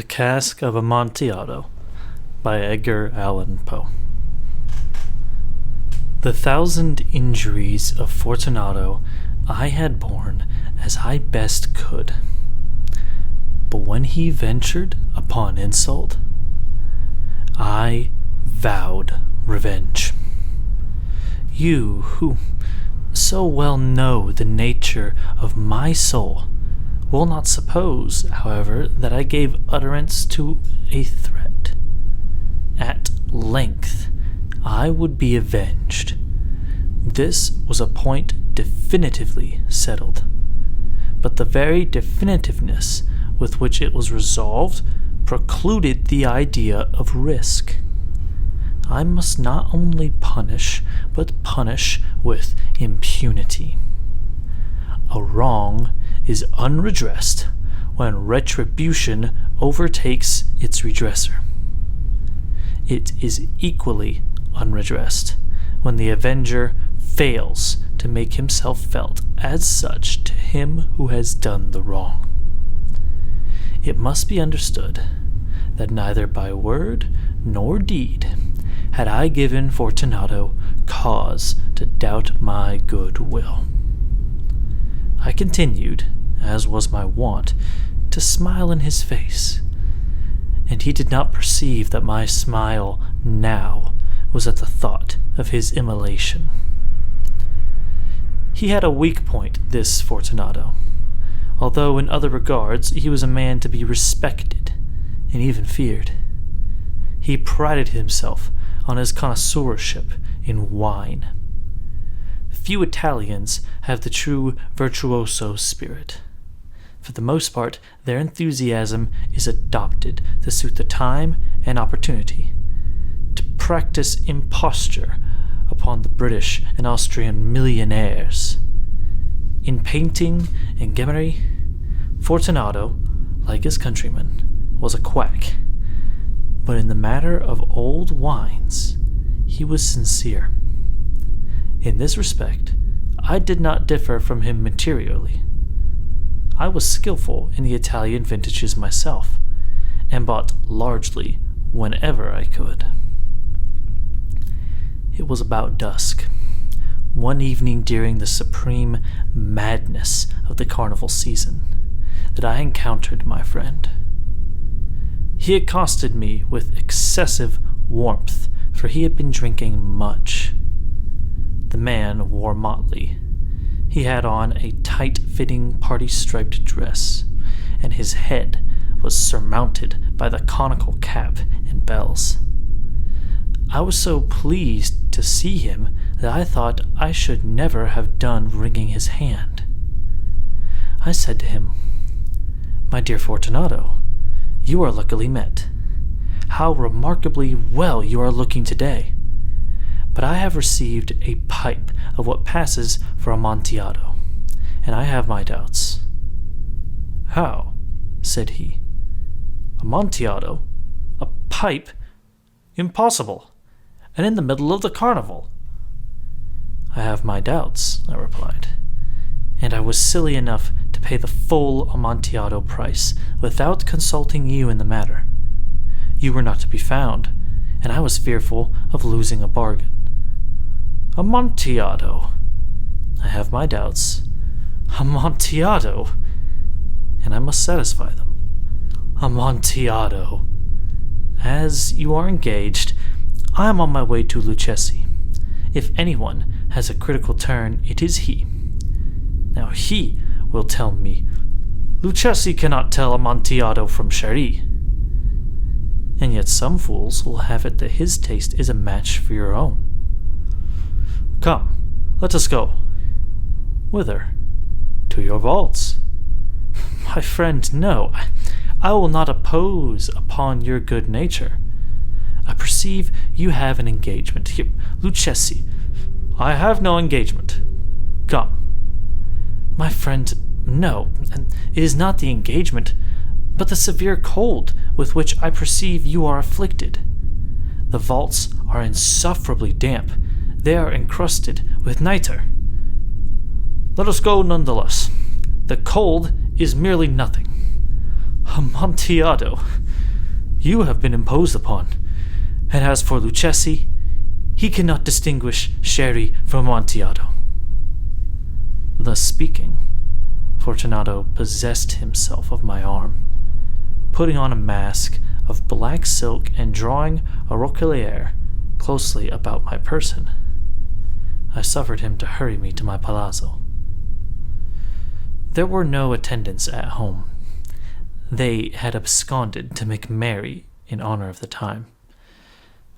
The Cask of Amontillado by Edgar Allan Poe. The 1,000 injuries of Fortunato I had borne as I best could. But when he ventured upon insult, I vowed revenge. You, who so well know the nature of my soul, will not suppose, however, that I gave utterance to a threat. At length, I would be avenged. This was a point definitively settled, but the very definitiveness with which it was resolved precluded the idea of risk. I must not only punish, but punish with impunity. A wrong is unredressed when retribution overtakes its redresser. It is equally unredressed when the avenger fails to make himself felt as such to him who has done the wrong. It must be understood that neither by word nor deed had I given Fortunato cause to doubt my good will. I continued, as was my wont, to smile in his face, and he did not perceive that my smile now was at the thought of his immolation. He had a weak point, this Fortunato, although in other regards he was a man to be respected and even feared. He prided himself on his connoisseurship in wine. Few Italians have the true virtuoso spirit. For the most part, their enthusiasm is adopted to suit the time and opportunity, to practice imposture upon the British and Austrian millionaires. In painting and gemmary, Fortunato, like his countrymen, was a quack, but in the matter of old wines, he was sincere. In this respect, I did not differ from him materially. I was skillful in the Italian vintages myself, and bought largely whenever I could. It was about dusk, one evening during the supreme madness of the carnival season, that I encountered my friend. He accosted me with excessive warmth, for he had been drinking much. The man wore motley. He had on a tight-fitting party-striped dress, and his head was surmounted by the conical cap and bells. I was so pleased to see him that I thought I should never have done wringing his hand. I said to him, "My dear Fortunato, you are luckily met. How remarkably well you are looking today. But I have received a pipe of what passes for Amontillado, and I have my doubts." "How?" said he. "Amontillado? A pipe? Impossible! And in the middle of the carnival!" "I have my doubts," I replied, "and I was silly enough to pay the full Amontillado price without consulting you in the matter. You were not to be found, and I was fearful of losing a bargain." "Amontillado! I have my doubts. Amontillado! And I must satisfy them. Amontillado! As you are engaged, I am on my way to Lucchesi. If anyone has a critical turn, it is he. Now he will tell me, 'Lucchesi cannot tell Amontillado from Sherry.' And yet some fools will have it that his taste is a match for your own. Come, let us go." "Whither?" "To your vaults." "My friend, no. I will not impose upon your good nature. I perceive you have an engagement. Here, Lucchesi." "I have no engagement. Come." "My friend, no. And it is not the engagement, but the severe cold with which I perceive you are afflicted. The vaults are insufferably damp. They are encrusted with nitre." "Let us go none the less. The cold is merely nothing. Amontillado, you have been imposed upon. And as for Lucchesi, he cannot distinguish sherry from Amontillado." Thus speaking, Fortunato possessed himself of my arm, putting on a mask of black silk and drawing a roquelaire closely about my person. I suffered him to hurry me to my palazzo. There were no attendants at home. They had absconded to make merry in honor of the time.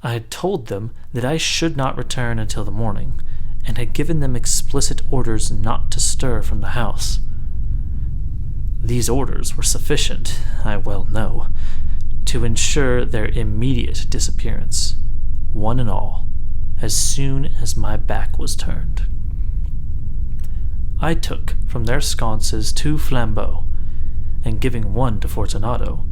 I had told them that I should not return until the morning, and had given them explicit orders not to stir from the house. These orders were sufficient, I well know, to ensure their immediate disappearance, one and all, as soon as my back was turned. I took from their sconces 2 flambeaux, and giving one to Fortunato,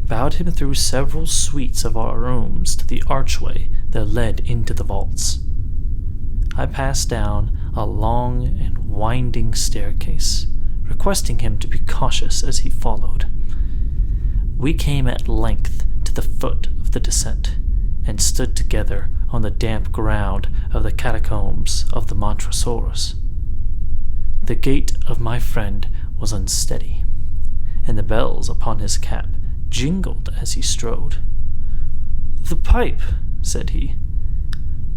bowed him through several suites of our rooms to the archway that led into the vaults. I passed down a long and winding staircase, requesting him to be cautious as he followed. We came at length to the foot of the descent, and stood together on the damp ground of the catacombs of the Montresors. The gait of my friend was unsteady, and the bells upon his cap jingled as he strode. "The pipe," said he.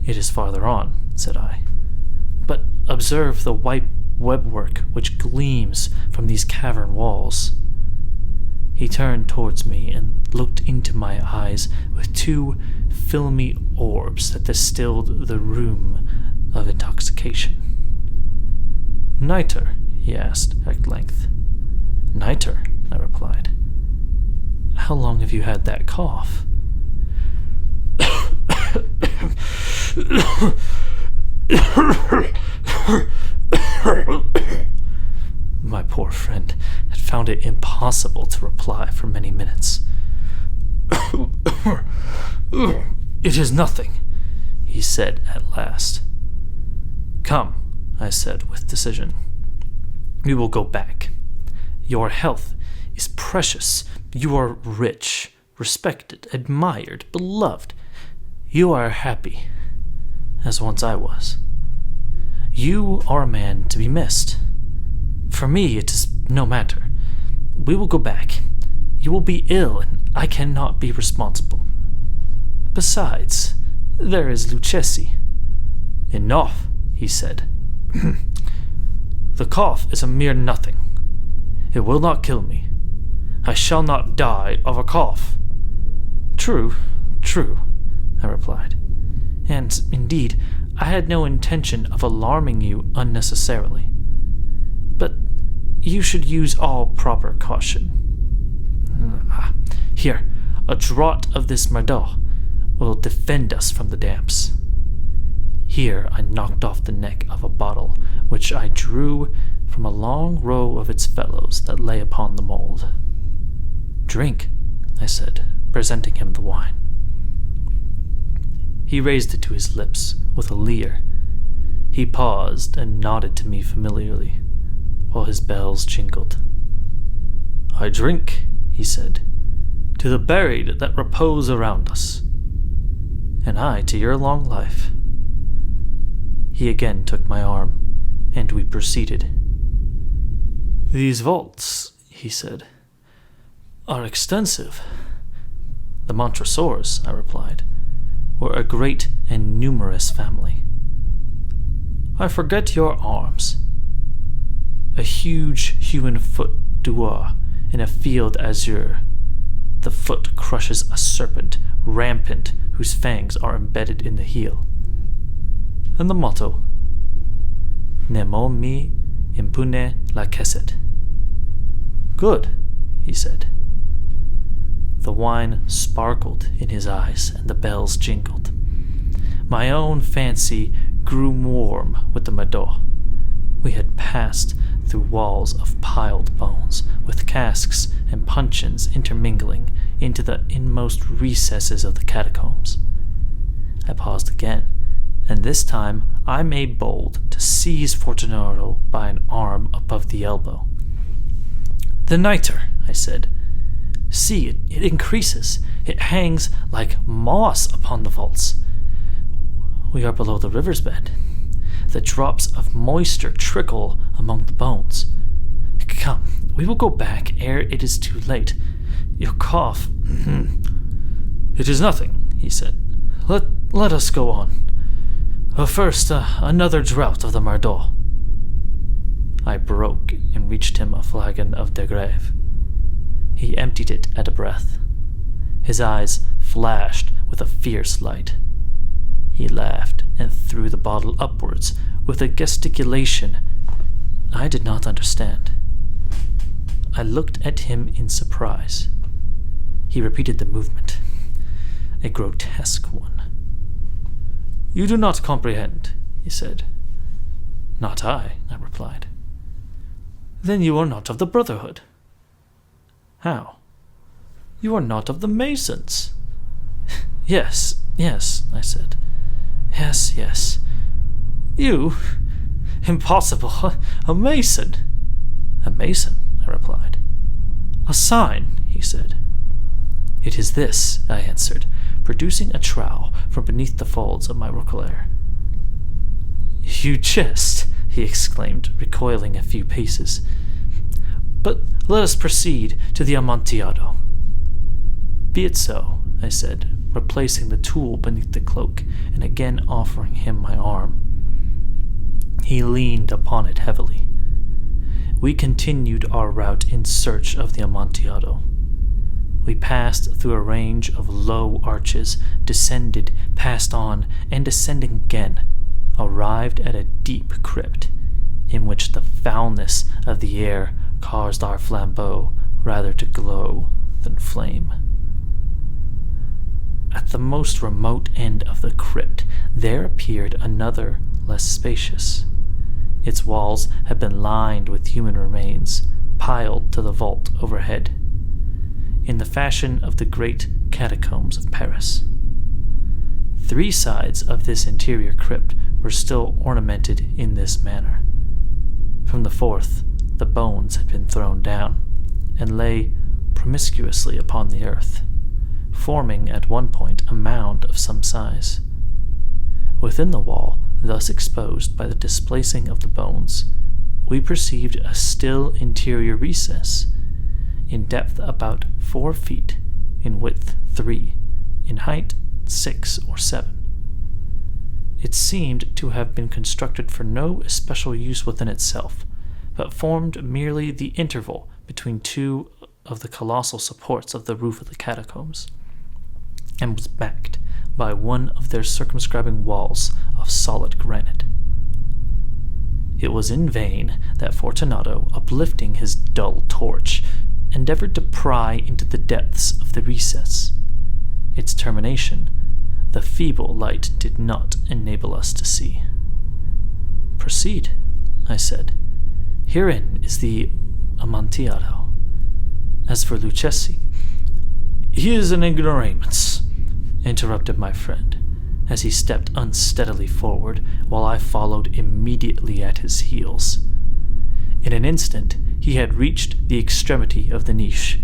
"It is farther on," said I. "But observe the white webwork which gleams from these cavern walls." He turned towards me and looked into my eyes with 2 filmy orbs that distilled the rheum of intoxication. "Nitre?" he asked at length. "Nitre," I replied. "How long have you had that cough?" My poor friend had found it impossible to reply for many minutes. "It is nothing," he said at last. "Come," I said with decision. "We will go back. Your health is precious. You are rich, respected, admired, beloved. You are happy, as once I was. You are a man to be missed. For me, it is no matter. We will go back. You will be ill, and I cannot be responsible. Besides, there is Lucchesi." "Enough," he said. "The cough is a mere nothing. It will not kill me. I shall not die of a cough." True, I replied. "And, indeed, I had no intention of alarming you unnecessarily. But you should use all proper caution. Here, a draught of this Mardot will defend us from the damps." Here I knocked off the neck of a bottle, which I drew from a long row of its fellows that lay upon the mould. "Drink," I said, presenting him the wine. He raised it to his lips with a leer. He paused and nodded to me familiarly, while his bells jingled. "I drink," he said, "to the buried that repose around us." "And I to your long life." He again took my arm, and we proceeded. "These vaults," he said, "are extensive." "The Montresors," I replied, "were a great and numerous family." "I forget your arms." "A huge human foot d'or in a field azure. The foot crushes a serpent rampant whose fangs are embedded in the heel." "And the motto?" "Nemo me impune lacessit." "Good," he said. The wine sparkled in his eyes, and the bells jingled. My own fancy grew warm with the Mardot. We had passed through walls of piled bones, with casks and puncheons intermingling into the inmost recesses of the catacombs. I paused again, and this time I made bold to seize Fortunato by an arm above the elbow. "The nitre," I said. See, it increases. It hangs like moss upon the vaults. We are below the river's bed. The drops of moisture trickle among the bones. Come, we will go back ere it is too late. Your cough. It is nothing, he said. Let us go on. First, another draught of the Mardot. I broke and reached him a flagon of De Grave. He emptied it at a breath. His eyes flashed with a fierce light. He laughed and threw the bottle upwards with a gesticulation I did not understand. I looked at him in surprise. He repeated the movement, a grotesque one. You do not comprehend, he said. Not I replied. Then you are not of the Brotherhood. How? You are not of the Masons. Yes, I said. Yes. You? Impossible. A Mason. A Mason, I replied. A sign, he said. It is this, I answered, producing a trowel from beneath the folds of my roquelaire. You jest, he exclaimed, recoiling a few paces. But let us proceed to the Amontillado. Be it so, I said, replacing the tool beneath the cloak and again offering him my arm. He leaned upon it heavily. We continued our route in search of the Amontillado. We passed through a range of low arches, descended, passed on, and descending again, arrived at a deep crypt, in which the foulness of the air caused our flambeau rather to glow than flame. At the most remote end of the crypt, there appeared another, less spacious. Its walls had been lined with human remains, piled to the vault overhead, in the fashion of the great catacombs of Paris. 3 sides of this interior crypt were still ornamented in this manner. From the 4th, the bones had been thrown down, and lay promiscuously upon the earth, forming at one point a mound of some size. Within the wall, thus exposed by the displacing of the bones, we perceived a still interior recess, in depth about 4 feet, in width 3, in height 6 or 7. It seemed to have been constructed for no especial use within itself, but formed merely the interval between 2 of the colossal supports of the roof of the catacombs, and was backed by one of their circumscribing walls of solid granite. It was in vain that Fortunato, uplifting his dull torch, endeavored to pry into the depths of the recess. Its termination, the feeble light did not enable us to see. Proceed, I said. Herein is the Amontillado. As for Luchesi, he is an ignoramus, interrupted my friend, as he stepped unsteadily forward, while I followed immediately at his heels. In an instant, he had reached the extremity of the niche,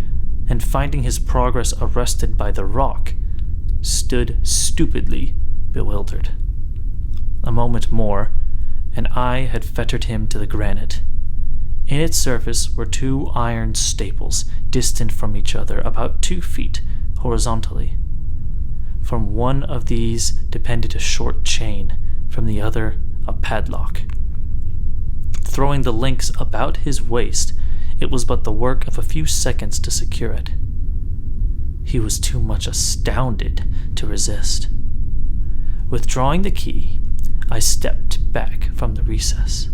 and finding his progress arrested by the rock, stood stupidly bewildered. A moment more, and I had fettered him to the granite. In its surface were 2 iron staples, distant from each other about 2 feet horizontally. From one of these depended a short chain, from the other a padlock. Throwing the links about his waist, it was but the work of a few seconds to secure it. He was too much astounded to resist. Withdrawing the key, I stepped back from the recess.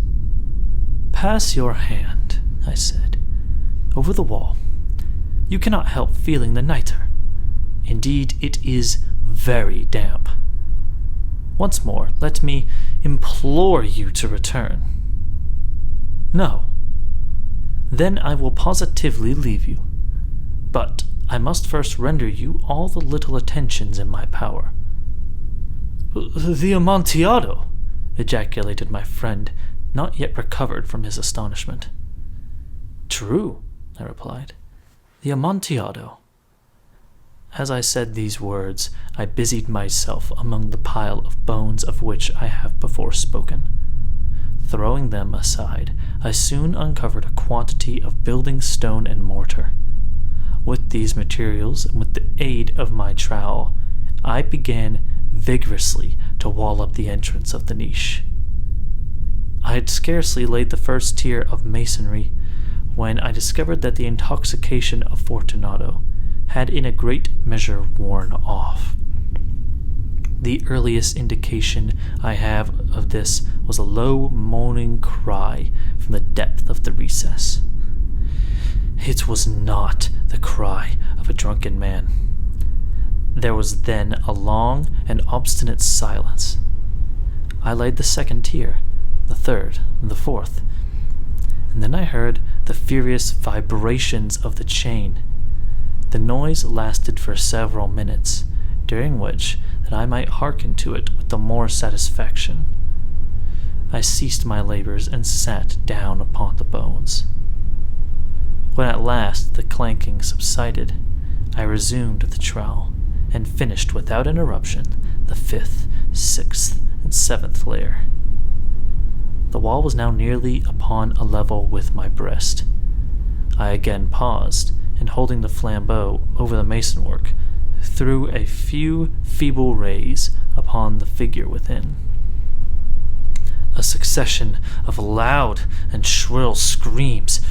Pass your hand, I said, over the wall. You cannot help feeling the nitre. Indeed, it is very damp. Once more, let me implore you to return. No. Then I will positively leave you. But I must first render you all the little attentions in my power. The Amontillado! Ejaculated my friend, not yet recovered from his astonishment. True, I replied. The Amontillado. As I said these words, I busied myself among the pile of bones of which I have before spoken. Throwing them aside, I soon uncovered a quantity of building stone and mortar. With these materials, and with the aid of my trowel, I began vigorously to wall up the entrance of the niche. I had scarcely laid the first tier of masonry when I discovered that the intoxication of Fortunato had in a great measure worn off. The earliest indication I have of this was a low moaning cry from the depth of the recess. It was not the cry of a drunken man. There was then a long and obstinate silence. I laid the second tier, the third, the fourth, and then I heard the furious vibrations of the chain. The noise lasted for several minutes, during which that I might hearken to it with the more satisfaction. I ceased my labors and sat down upon the bones. When at last the clanking subsided, I resumed the trowel, and finished without interruption the 5th, 6th, and 7th layer. The wall was now nearly upon a level with my breast. I again paused, and holding the flambeau over the masonwork, threw a few feeble rays upon the figure within. A succession of loud and shrill screams,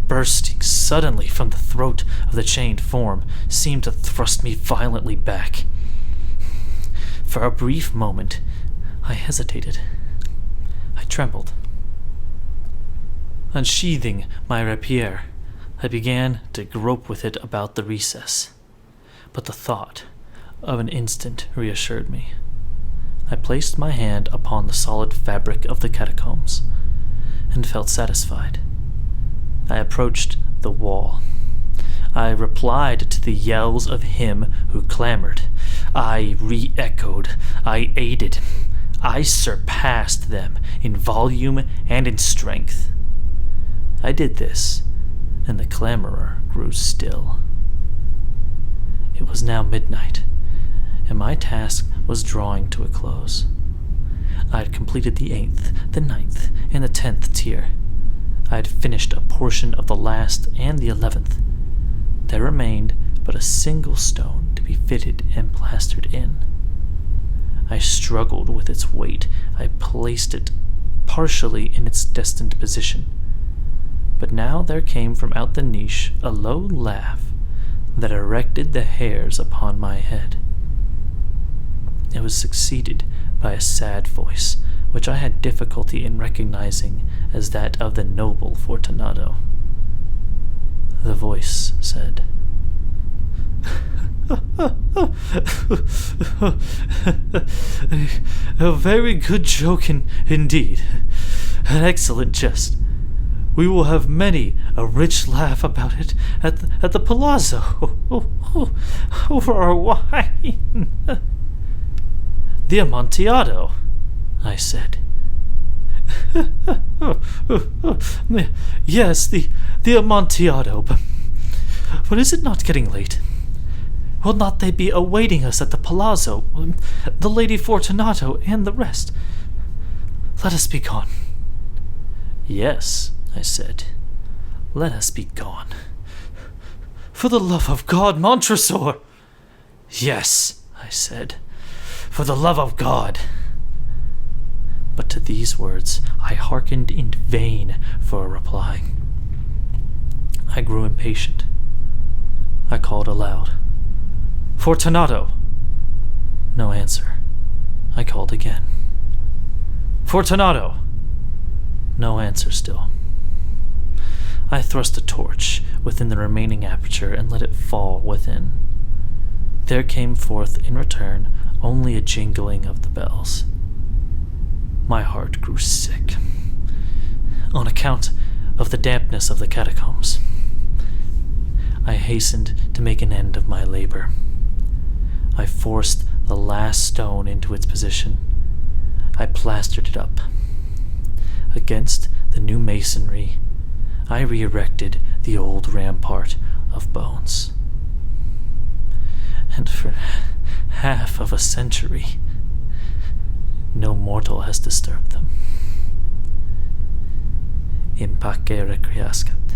bursting suddenly from the throat of the chained form, seemed to thrust me violently back. For a brief moment, I hesitated. I trembled. Unsheathing my rapier, I began to grope with it about the recess, but the thought of an instant reassured me. I placed my hand upon the solid fabric of the catacombs, and felt satisfied. I approached the wall. I replied to the yells of him who clamored. I re-echoed. I aided. I surpassed them in volume and in strength. I did this, and the clamorer grew still. It was now midnight, and my task was drawing to a close. I had completed the 8th, the 9th, and the 10th tier. I had finished a portion of the last and the 11th. There remained but a single stone to be fitted and plastered in. I struggled with its weight. I placed it partially in its destined position. But now there came from out the niche a low laugh that erected the hairs upon my head. It was succeeded by a sad voice, which I had difficulty in recognizing as that of the noble Fortunato. The voice said, "A very good joke indeed. An excellent jest. We will have many a rich laugh about it at the palazzo over our wine." "The Amontillado," I said. "Yes, the Amontillado, but is it not getting late? Will not they be awaiting us at the palazzo, the Lady Fortunato and the rest? Let us be gone." "Yes," I said, "let us be gone." "For the love of God, Montresor!" "Yes," I said, "for the love of God." But to these words I hearkened in vain for a reply. I grew impatient. I called aloud, "Fortunato!" No answer. I called again, "Fortunato!" No answer still. I thrust a torch within the remaining aperture and let it fall within. There came forth in return only a jingling of the bells. My heart grew sick, on account of the dampness of the catacombs. I hastened to make an end of my labor. I forced the last stone into its position. I plastered it up. Against the new masonry, I re-erected the old rampart of bones. And half of a century, no mortal has disturbed them. In pace requiescat.